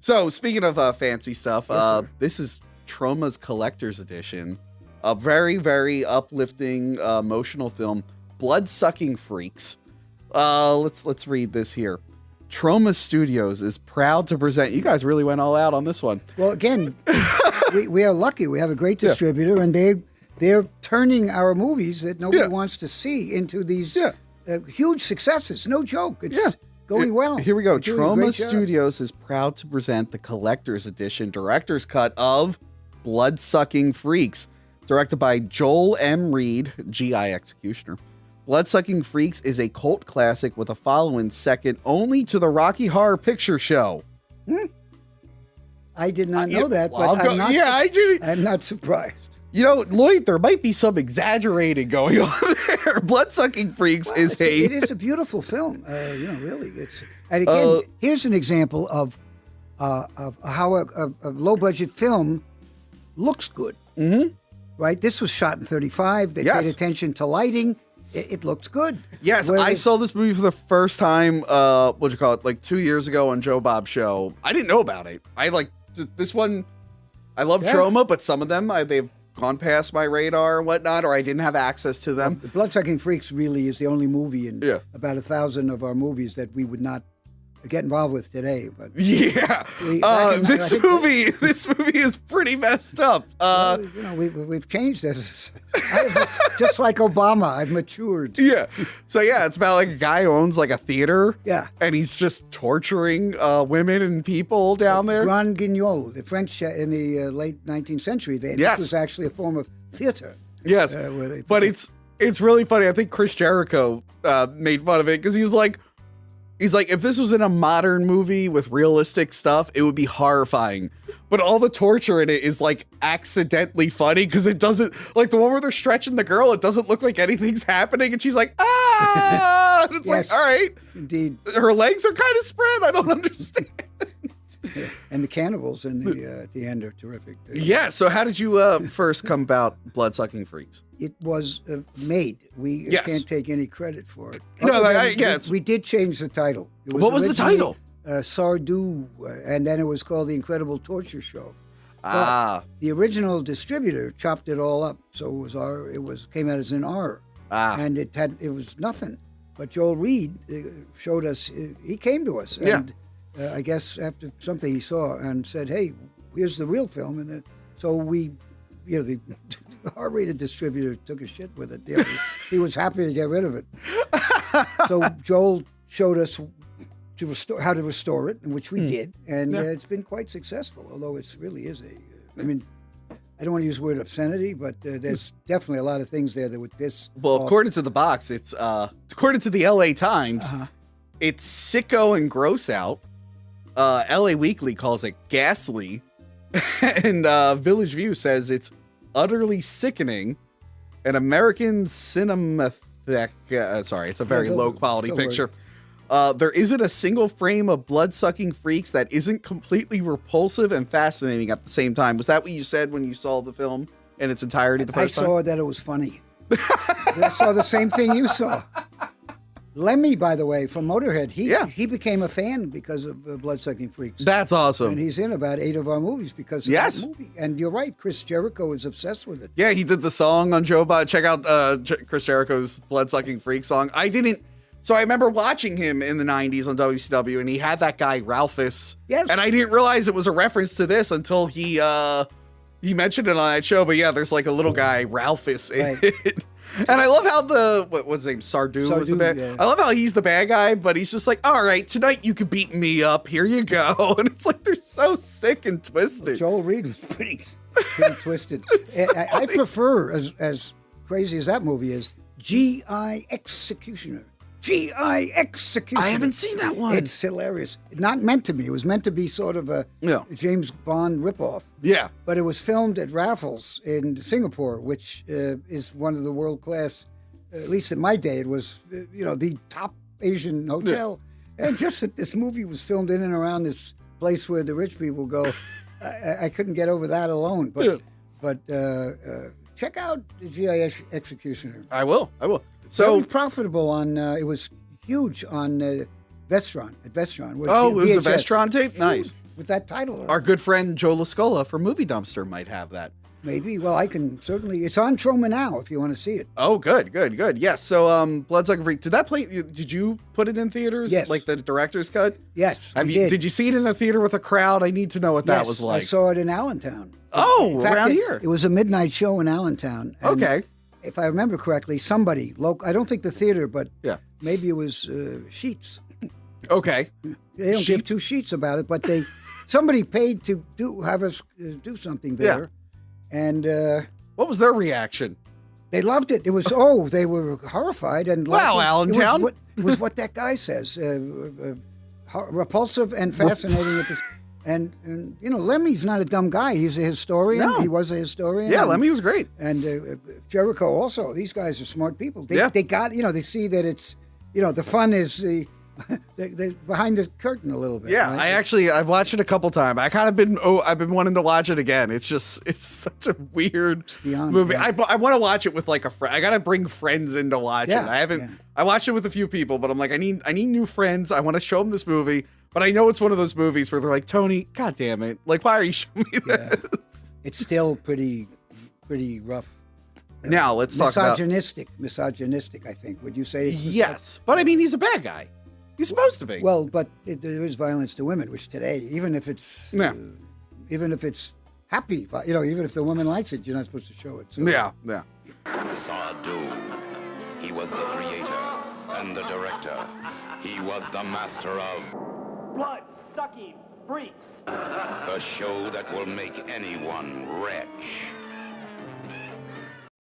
So speaking of fancy stuff, this is Troma's Collector's Edition. A very, very uplifting, emotional film, Blood-Sucking Freaks. Let's read this here. Troma Studios is proud to present. You guys really went all out on this one. Well, again, we are lucky. We have a great distributor, and they're turning our movies that nobody wants to see into these huge successes. No joke. It's going well. Here we go. Troma Studios is proud to present the Collector's Edition Director's Cut of Blood-Sucking Freaks, directed by Joel M. Reed, G.I. Executioner. Blood-Sucking Freaks is a cult classic with a following second only to the Rocky Horror Picture Show. I did not know that, but I'm not surprised. You know, Lloyd, there might be some exaggerating going on there. Blood-Sucking Freaks it is a beautiful film. Really. And again, here's an example of how a low-budget film looks good. Mm-hmm. Right? This was shot in 35. They paid attention to lighting. It looked good. Yes, I saw this movie for the first time, like 2 years ago on Joe Bob's show. I didn't know about it. I like this one. I love Troma, but some of them, they've gone past my radar and whatnot, or I didn't have access to them. The Blood-Sucking Freaks really is the only movie in about 1,000 of our movies that we would not get involved with today. But this movie is pretty messed up. We've changed this. Just like Obama, I've matured. Yeah. So it's about like a guy who owns like a theater. Yeah. And he's just torturing women and people down there. Grand Guignol, the French in the late 19th century. This was actually a form of theater. Yes. But it's really funny. I think Chris Jericho made fun of it because he's like, if this was in a modern movie with realistic stuff, it would be horrifying. But all the torture in it is like accidentally funny because it doesn't, like the one where they're stretching the girl, it doesn't look like anything's happening. And she's like, ah! And it's like, all right. Indeed. Her legs are kind of spread. I don't understand. And the cannibals at the end are terrific. Yeah. So how did you first come about Blood-Sucking Freaks? It was made. We can't take any credit for it. We did change the title. What was the title? Sardou, and then it was called The Incredible Torture Show. But the original distributor chopped it all up, so it came out as an R, and it was nothing. But Joel Reed showed us. He came to us, and I guess after something he saw, and said, "Hey, here's the real film." And so we, the R-rated distributor took a shit with it. He was happy to get rid of it. So Joel showed us how to restore it, which we did, and it's been quite successful. Although it really is I don't want to use the word obscenity, but there's definitely a lot of things there that would piss. Well, off. According to the box, it's according to the L.A. Times, it's sicko and gross out. L.A. Weekly calls it ghastly, and Village View says it's utterly sickening. An American Cinematheque. It's a very low quality picture. There isn't a single frame of Blood-Sucking Freaks that isn't completely repulsive and fascinating at the same time. Was that what you said when you saw the film in its entirety the first time? I saw that it was funny. I saw the same thing you saw. Lemmy, by the way, from Motorhead, he became a fan because of Blood-Sucking Freaks. That's awesome. And he's in about 8 of our movies because of that movie. And you're right, Chris Jericho is obsessed with it. Yeah, he did the song on Joe Bob. Check out Chris Jericho's Blood-Sucking Freaks song. So I remember watching him in the 90s on WCW, and he had that guy, Ralphus. Yes. And I didn't realize it was a reference to this until he mentioned it on that show. But yeah, there's like a little guy, Ralphus, in it. And I love how what's his name? Sardou was the bad. Yeah. I love how he's the bad guy, but he's just like, all right, tonight you can beat me up. Here you go. And it's like, they're so sick and twisted. Well, Joel Reed was pretty twisted. I prefer, as crazy as that movie is, G.I. Executioner. G.I. Executioner. I haven't seen that one. It's hilarious. Not meant to be. It was meant to be sort of a James Bond ripoff. Yeah. But it was filmed at Raffles in Singapore, which is one of the world-class, at least in my day, it was, the top Asian hotel. Yeah. And just that this movie was filmed in and around this place where the rich people go, I couldn't get over that alone. But check out the G.I. Executioner. I will. So very profitable on. It was huge on Vestron. At Vestron. It was a Vestron tape. Nice. with that title. Our good friend Joe Lascola from Movie Dumpster might have that. Maybe. Well, I can certainly. It's on Troma now if you want to see it. Oh, good. Yes. So, Bloodsucker Freak. Did that play? Did you put it in theaters? Yes. Like the director's cut? Yes. Did you see it in a theater with a crowd? I need to know what that was like. I saw it in Allentown. Oh, around here. It was a midnight show in Allentown. And okay. If I remember correctly, somebody local. I don't think the theater, but yeah, maybe it was Sheets. Okay. They don't give two sheets about it, but somebody paid to have us do something there. Yeah. And what was their reaction? They loved it. It was they were horrified and wow, Allentown. It was what that guy says, repulsive and fascinating. At this, and Lemmy's not a dumb guy. He's a historian. No. He was a historian. Yeah, Lemmy was great. And Jericho also. These guys are smart people. They got they see that it's the fun is they behind the curtain a little bit. Yeah, right? I've watched it a couple times. I've been wanting to watch it again. It's such a weird movie. Yeah. I want to watch it with like a friend. I got to bring friends in to watch it. I haven't. Yeah. I watched it with a few people, but I'm like, I need new friends. I want to show them this movie, but I know it's one of those movies where they're like, Tony, God damn it, like why are you showing me this? Yeah. It's still pretty rough. Now let's talk about misogynistic. I think. Would you say? It's yes, but I mean, he's a bad guy. He's supposed to be. Well, but there is violence to women, which today, even if it's happy, even if the woman likes it, you're not supposed to show it. So. Yeah. Sadu. He was the creator and the director. He was the master of blood-sucking freaks. The show that will make anyone retch.